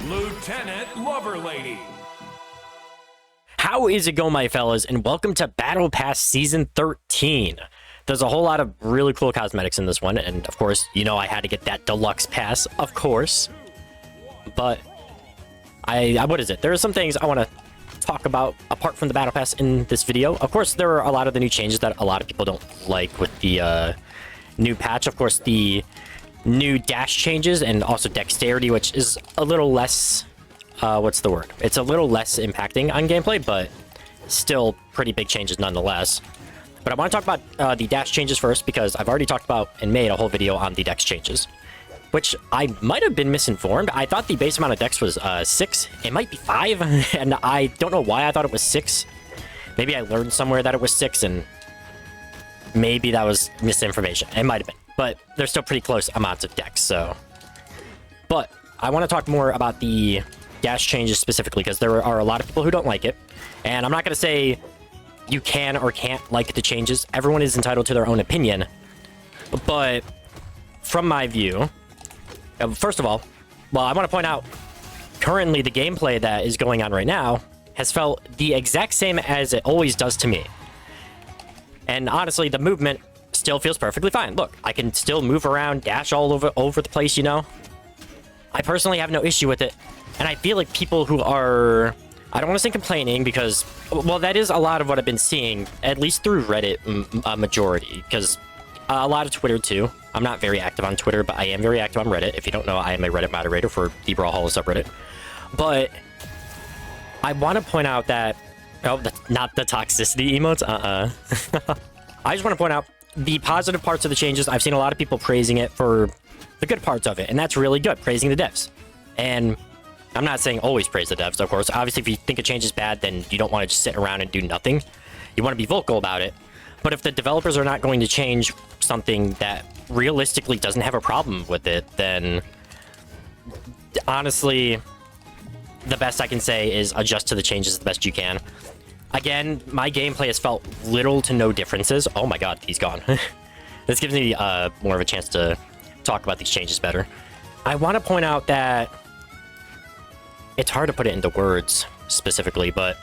Lieutenant Loverlady. How is it going, my fellas, and welcome to Battle Pass Season 13. There's a whole lot of really cool cosmetics in this one, and of course, you know I had to get that deluxe pass, of course. But, what is it? There are some things I want to talk about apart from the Battle Pass in this video. Of course, there are a lot of the new changes that a lot of people don't like with the new patch. Of course, the new dash changes and also dexterity, which is a little less... what's the word? It's a little less impacting on gameplay, but still pretty big changes nonetheless. But I want to talk about the dash changes first, because I've already talked about and made a whole video on the dex changes, which I might have been misinformed. I thought the base amount of dex was 6. It might be 5, and I don't know why I thought it was 6. Maybe I learned somewhere that it was 6, and maybe that was misinformation. It might have been, but they're still pretty close amounts of dex, so... But I want to talk more about the dash changes specifically, because there are a lot of people who don't like it, and I'm not going to say you can or can't like the changes. Everyone is entitled to their own opinion, but from my view, first of all, well, I want to point out, currently the gameplay that is going on right now has felt the exact same as it always does to me, and honestly, the movement still feels perfectly fine. Look, I can still move around, dash all over the place, you know? I personally have no issue with it. And I feel like people who are, I don't want to say complaining, because, well, that is a lot of what I've been seeing, at least through Reddit, a majority, because a lot of Twitter too. I'm not very active on Twitter, but I am very active on Reddit. If you don't know, I am a Reddit moderator for the Brawlhalla subreddit. But I want to point out that, oh, not the toxicity emotes, I just want to point out the positive parts of the changes. I've seen a lot of people praising it for the good parts of it, and that's really good, praising the devs. And I'm not saying always praise the devs, of course. Obviously, if you think a change is bad, then you don't want to just sit around and do nothing. You want to be vocal about it. But if the developers are not going to change something that realistically doesn't have a problem with it, then honestly, the best I can say is adjust to the changes the best you can. Again, my gameplay has felt little to no differences. Oh my god, he's gone. This gives me more of a chance to talk about these changes better. I want to point out that it's hard to put it into words specifically, but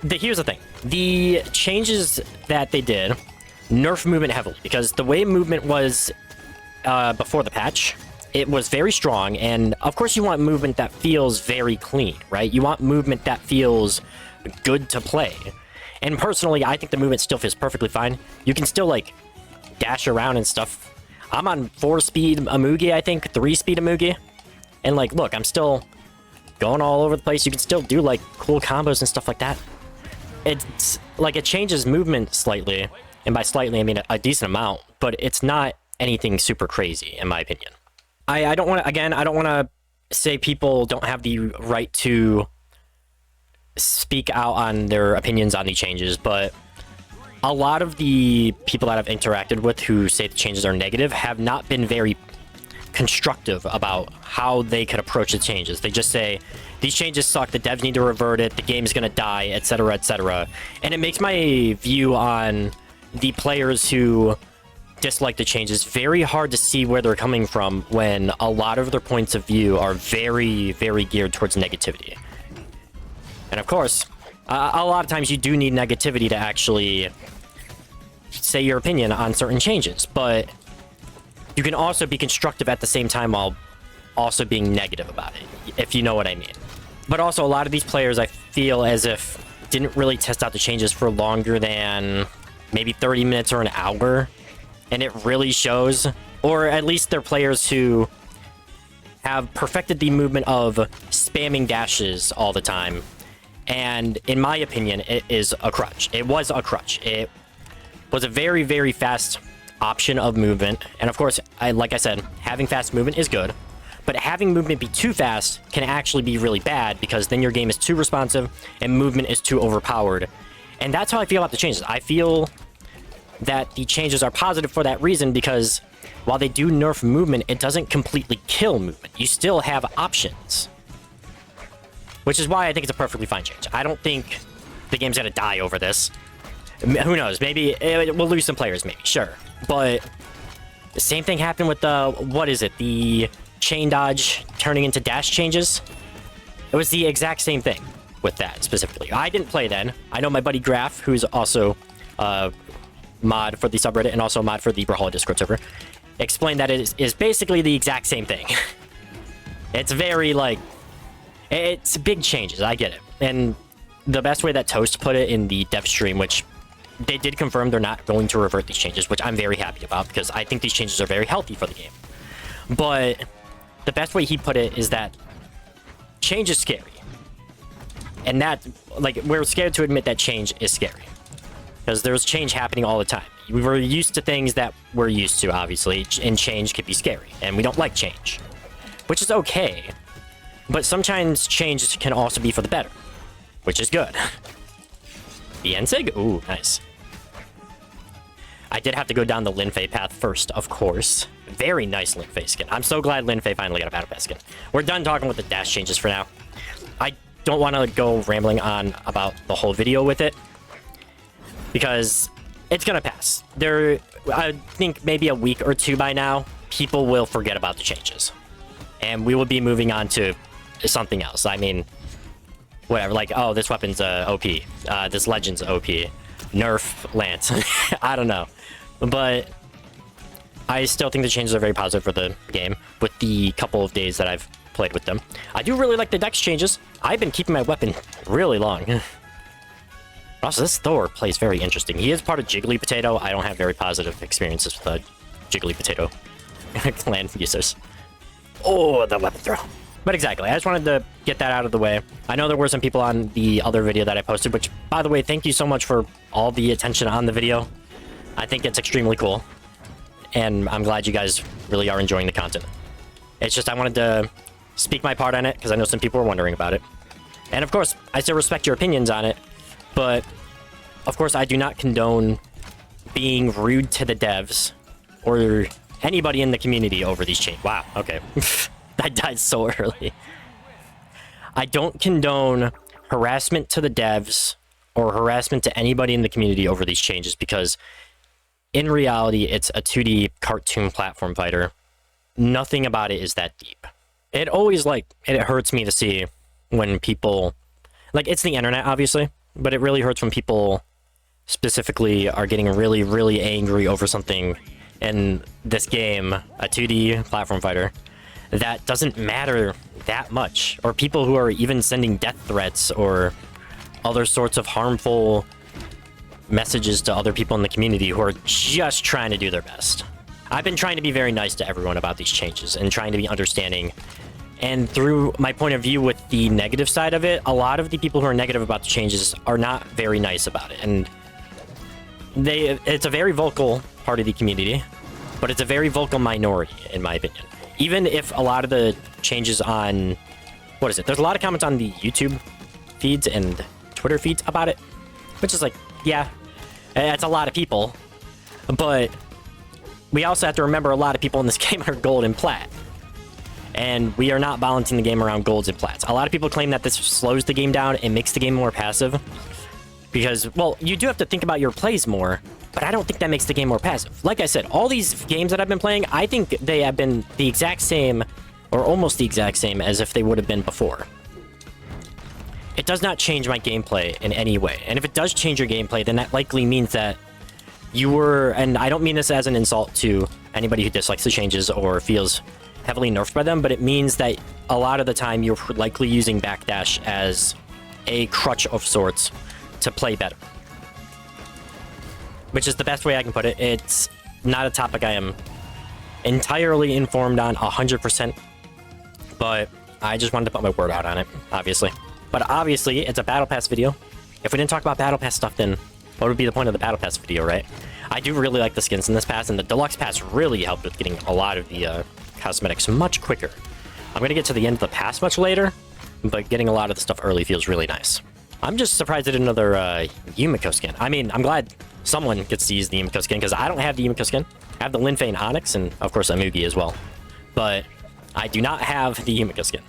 here's the thing. The changes that they did nerf movement heavily, because the way movement was before the patch, it was very strong, and of course you want movement that feels very clean, right? You want movement that feels good to play. And personally, I think the movement still feels perfectly fine. You can still, like, dash around and stuff. I'm on 4-speed Amugi, I think, 3-speed Amugi. And, like, look, I'm still going all over the place. You can still do, like, cool combos and stuff like that. It's, like, it changes movement slightly. And by slightly, I mean a decent amount. But it's not anything super crazy, in my opinion. I don't want to, again, I don't want to say people don't have the right to speak out on their opinions on the changes, but a lot of the people that I've interacted with who say the changes are negative have not been very constructive about how they could approach the changes. They just say, these changes suck, the devs need to revert it, the game's gonna die, etc., etc. And it makes my view on the players who dislike the changes very hard to see where they're coming from when a lot of their points of view are very, very geared towards negativity. And of course, a lot of times you do need negativity to actually say your opinion on certain changes, but you can also be constructive at the same time while also being negative about it, if you know what I mean. But also, a lot of these players, I feel as if, didn't really test out the changes for longer than maybe 30 minutes or an hour, and it really shows. Or at least they're players who have perfected the movement of spamming dashes all the time. And in my opinion, it is a crutch. It was a crutch. It was a very, very fast option of movement. And of course, like I said, having fast movement is good. But having movement be too fast can actually be really bad, because then your game is too responsive and movement is too overpowered. And that's how I feel about the changes. I feel that the changes are positive for that reason, because while they do nerf movement, it doesn't completely kill movement. You still have options. Which is why I think it's a perfectly fine change. I don't think the game's gonna die over this. Who knows? Maybe we'll lose some players, maybe, sure. But the same thing happened with the, what is it? The chain dodge turning into dash changes, it was the exact same thing with that specifically. I didn't play then. I know my buddy Graf, who's also mod for the subreddit and also mod for the Brawlhalla Discord server, explained that it is basically the exact same thing. It's very, like, it's big changes, I get it. And the best way that Toast put it in the dev stream, which they did confirm they're not going to revert these changes, which I'm very happy about because I think these changes are very healthy for the game. But the best way he put it is that change is scary. And that, like, we're scared to admit that change is scary. Because there's change happening all the time. We were used to things that we're used to, obviously, and change can be scary. And we don't like change. Which is okay. But sometimes change can also be for the better. Which is good. The Ensig? Ooh, nice. I did have to go down the Linfei path first, of course. Very nice Linfei skin. I'm so glad Linfei finally got a Battlepass skin. We're done talking with the dash changes for now. I don't want to go rambling on about the whole video with it. Because it's going to pass. I think maybe a week or two by now, people will forget about the changes. And we will be moving on to something else. I mean, whatever. Like, oh, this weapon's OP. This legend's OP. Nerf Lance. I don't know. But I still think the changes are very positive for the game with the couple of days that I've played with them. I do really like the dex changes. I've been keeping my weapon really long. Also, this Thor plays very interesting. He is part of Jiggly Potato. I don't have very positive experiences with Jiggly Potato clan users. Oh, the weapon throw. But exactly, I just wanted to get that out of the way. I know there were some people on the other video that I posted, which, by the way, thank you so much for all the attention on the video. I think it's extremely cool. And I'm glad you guys really are enjoying the content. It's just I wanted to speak my part on it, because I know some people were wondering about it. And of course, I still respect your opinions on it. But, of course, I do not condone being rude to the devs or anybody in the community over these changes. Wow, okay. I died so early. I don't condone harassment to the devs or harassment to anybody in the community over these changes because, in reality, it's a 2D cartoon platform fighter. Nothing about it is that deep. It always, it hurts me to see when people... Like, it's the internet, obviously. But it really hurts when people specifically are getting really, really angry over something in this game, a 2D platform fighter, that doesn't matter that much. Or people who are even sending death threats or other sorts of harmful messages to other people in the community who are just trying to do their best. I've been trying to be very nice to everyone about these changes and trying to be understanding. And through my point of view with the negative side of it, a lot of the people who are negative about the changes are not very nice about it. And it's a very vocal part of the community, but it's a very vocal minority, in my opinion. Even if a lot of the changes on... What is it? There's a lot of comments on the YouTube feeds and Twitter feeds about it, which is like, yeah, that's a lot of people. But we also have to remember a lot of people in this game are gold and plat. And we are not balancing the game around golds and plats. A lot of people claim that this slows the game down and makes the game more passive. Because, well, you do have to think about your plays more, but I don't think that makes the game more passive. Like I said, all these games that I've been playing, I think they have been the exact same, or almost the exact same, as if they would have been before. It does not change my gameplay in any way. And if it does change your gameplay, then that likely means that you were, and I don't mean this as an insult to anybody who dislikes the changes or feels heavily nerfed by them, but it means that a lot of the time you're likely using backdash as a crutch of sorts to play better. Which is the best way I can put it. It's not a topic I am entirely informed on 100%, but I just wanted to put my word out on it, obviously. But obviously, it's a Battle Pass video. If we didn't talk about Battle Pass stuff, then what would be the point of the Battle Pass video, right? I do really like the skins in this pass, and the Deluxe Pass really helped with getting a lot of the cosmetics much quicker. I'm going to get to the end of the pass much later, but getting a lot of the stuff early feels really nice. I'm just surprised at another Yumiko skin. I mean, I'm glad someone gets to use the Yumiko skin, because I don't have the Yumiko skin. I have the Linfei and Onyx, and of course Amugi as well. But I do not have the Yumiko skin.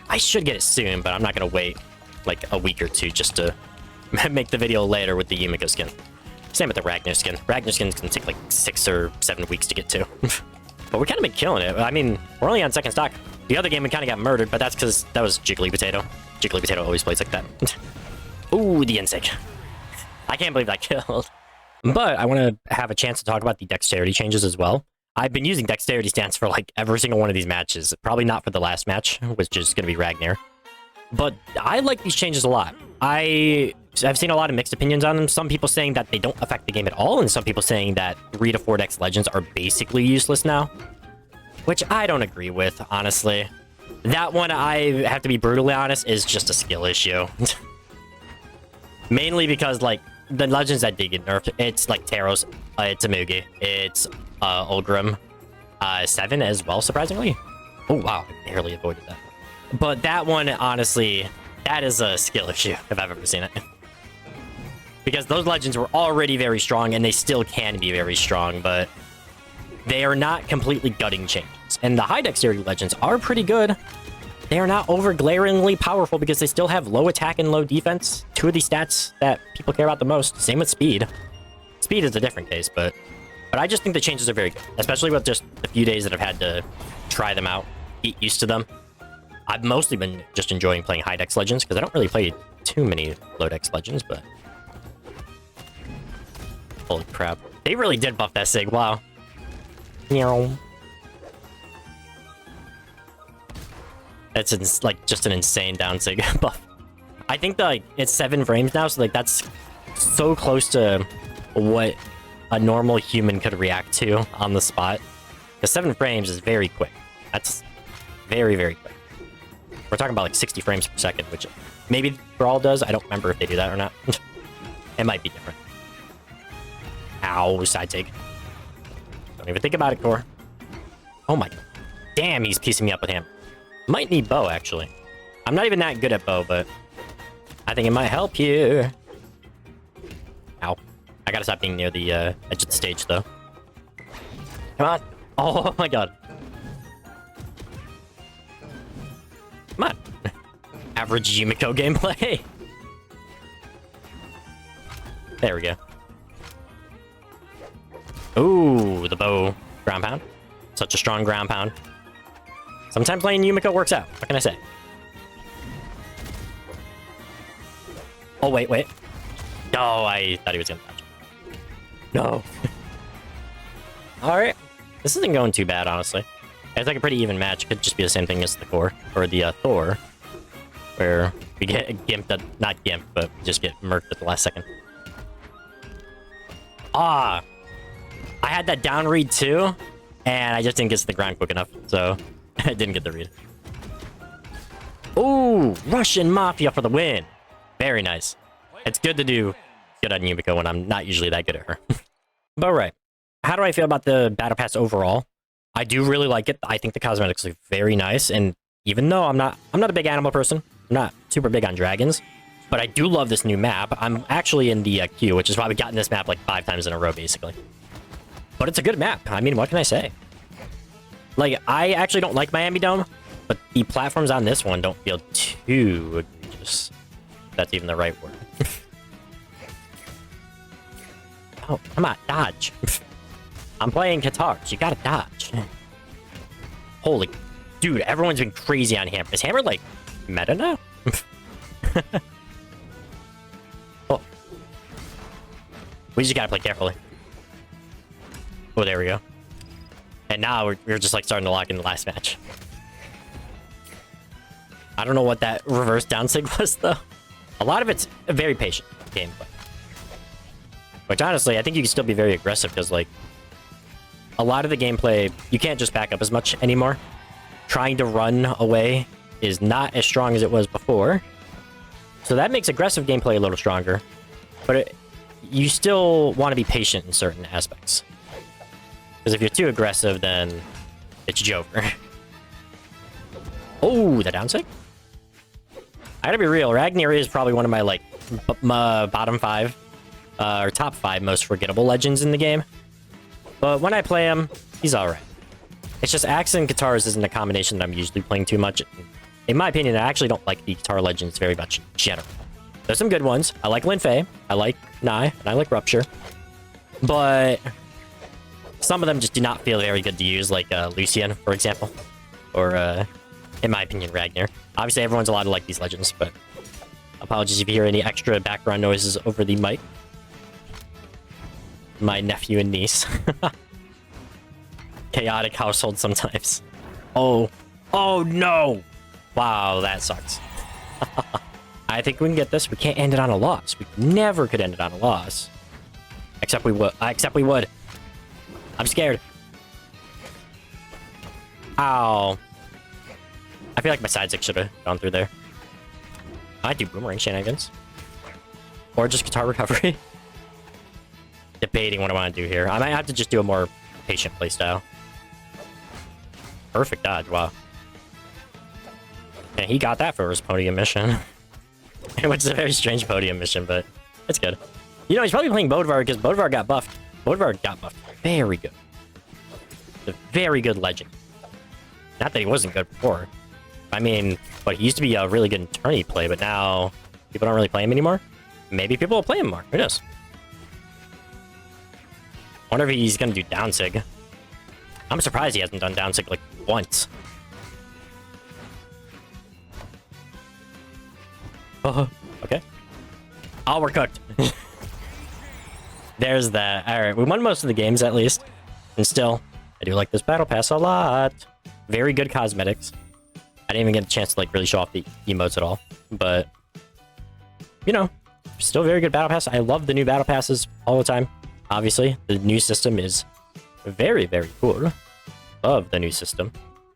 I should get it soon, but I'm not going to wait like a week or two just to make the video later with the Yumiko skin. Same with the Ragnar skin. Ragnar skins can take like 6 or 7 weeks to get to. But we kind of been killing it. I mean, we're only on second stock. The other game we kind of got murdered, but that's because that was Jiggly Potato. Jiggly Potato always plays like that. Ooh, the insect. I can't believe that killed. But I want to have a chance to talk about the dexterity changes as well. I've been using dexterity stance for like every single one of these matches. Probably not for the last match, which is going to be Ragnar. But I like these changes a lot. I've seen a lot of mixed opinions on them. Some people saying that they don't affect the game at all, and some people saying that 3 to 4 dex legends are basically useless now. Which I don't agree with, honestly. That one, I have to be brutally honest, is just a skill issue. Mainly because, like, the legends that did get nerfed, it's like Taros, it's Amugi, it's Ulgrim, 7 as well, surprisingly. Oh, wow, I barely avoided that. But that one, honestly, that is a skill issue, if I've ever seen it. Because those legends were already very strong, and they still can be very strong, but they are not completely gutting changes. And the high dexterity legends are pretty good. They are not over glaringly powerful because they still have low attack and low defense. 2 of the stats that people care about the most. Same with speed. Speed is a different case, but I just think the changes are very good, especially with just the few days that I've had to try them out, get used to them. I've mostly been just enjoying playing high dex legends because I don't really play too many low dex legends, but holy crap. They really did buff that Sig. Wow. It's like just an insane down Sig buff. I think that like it's 7 frames now, so like that's so close to what a normal human could react to on the spot. Because 7 frames is very quick. That's very, very quick. We're talking about like 60 frames per second, which maybe Brawl does. I don't remember if they do that or not. It might be different. Ow, side take. Don't even think about it, Core. Oh my god. Damn, he's piecing me up with him. Might need bow, actually. I'm not even that good at bow, but I think it might help you. Ow. I gotta stop being near the edge of the stage, though. Come on. Oh my god. Come on. Average Yumiko gameplay. There we go. Ooh, the bow ground pound. Such a strong ground pound. Sometimes playing Yumiko works out. What can I say? Oh, wait. No, I thought he was gonna touch. No. Alright. This isn't going too bad, honestly. It's like a pretty even match. Could just be the same thing as the core. Or the Thor. Where we get gimped, not gimped, but we just get murked at the last second. Ah! I had that down read too, and I just didn't get to the ground quick enough, so I didn't get the read. Ooh, Russian Mafia for the win. Very nice. It's good to do good on Yumiko when I'm not usually that good at her. But right, how do I feel about the Battle Pass overall? I do really like it. I think the cosmetics look very nice, and even though I'm not a big animal person, I'm not super big on dragons, but I do love this new map. I'm actually in the queue, which is why we've gotten this map like 5 times in a row, basically. But it's a good map. I mean, what can I say? Like, I actually don't like Miami Dome, but the platforms on this one don't feel too egregious. If that's even the right word. Oh, come on, dodge. I'm playing guitars. You gotta dodge. Holy... Dude, everyone's been crazy on Hammer. Is Hammer, like, meta now? Oh. We just gotta play carefully. Oh, there we go. And now we're just, like, starting to lock in the last match. I don't know what that reverse down sig was, though. A lot of it's a very patient gameplay. Which, honestly, I think you can still be very aggressive, because, like, a lot of the gameplay, you can't just back up as much anymore. Trying to run away is not as strong as it was before. So that makes aggressive gameplay a little stronger. But you still want to be patient in certain aspects. Because if you're too aggressive, then it's over. Oh, the down sig? I gotta be real, Ragnar is probably one of my, like, bottom 5, or top 5 most forgettable legends in the game. But when I play him, he's alright. It's just Axe and guitars isn't a combination that I'm usually playing too much. In my opinion, I actually don't like the guitar legends very much in general. There's some good ones. I like Lin Fei, I like Nai, and I like Rupture. But some of them just do not feel very good to use, like Lucian, for example. Or, in my opinion, Ragnar. Obviously, everyone's allowed to like these legends, but apologies if you hear any extra background noises over the mic. My nephew and niece. Chaotic household sometimes. Oh. Oh, no! Wow, that sucks. I think we can get this. We can't end it on a loss. We never could end it on a loss. Except we would. Except we would. I'm scared. Ow. I feel like my side stick should have gone through there. I do boomerang shenanigans. Or just guitar recovery. Debating what I want to do here. I might have to just do a more patient playstyle. Perfect dodge, wow. And he got that for his podium mission. Which is a very strange podium mission, but it's good. You know, he's probably playing Bolivar because Bolivar got buffed. Bolivar got buffed. Very good. A very good legend. Not that he wasn't good before. I mean, but he used to be a really good attorney play, but now people don't really play him anymore. Maybe people will play him more. Who knows? I wonder if he's going to do down sig. I'm surprised he hasn't done down sig like once. Oh, okay. Oh, we're cooked. There's that. All right, we won most of the games at least. And still, I do like this battle pass a lot. Very good cosmetics. I didn't even get a chance to like really show off the emotes at all. But, you know, still very good battle pass. I love the new battle passes all the time. Obviously, the new system is very, very cool. Love the new system.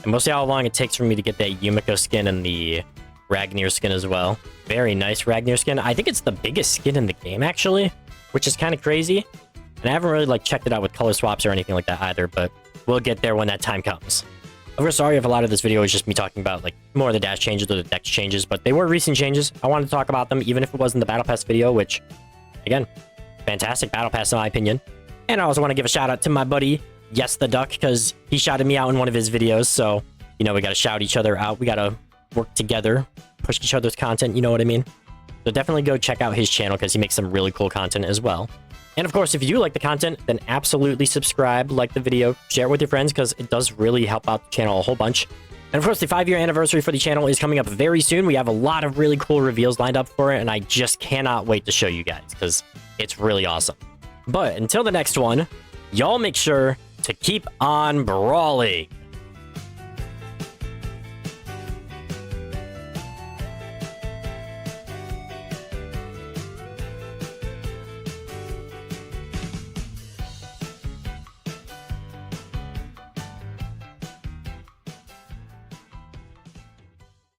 And mostly how long it takes for me to get that Yumiko skin and the Ragnar skin as well. Very nice Ragnar skin. I think it's the biggest skin in the game, actually, which is kind of crazy. And I haven't really like checked it out with color swaps or anything like that either, but we'll get there when that time comes. Of course, sorry if a lot of this video is just me talking about like more of the dash changes or the dex changes, but they were recent changes. I wanted to talk about them, even if it wasn't the Battle Pass video, which, again, fantastic Battle Pass in my opinion. And I also want to give a shout out to my buddy, Yes the Duck, because he shouted me out in one of his videos, so, you know, we got to shout each other out. We got to work together, push each other's content, you know what I mean? So definitely go check out his channel because he makes some really cool content as well. And of course, if you do like the content, then absolutely subscribe, like the video, share it with your friends because it does really help out the channel a whole bunch. And of course, the 5-year anniversary for the channel is coming up very soon. We have a lot of really cool reveals lined up for it, and I just cannot wait to show you guys because it's really awesome. But until the next one, y'all make sure to keep on brawling.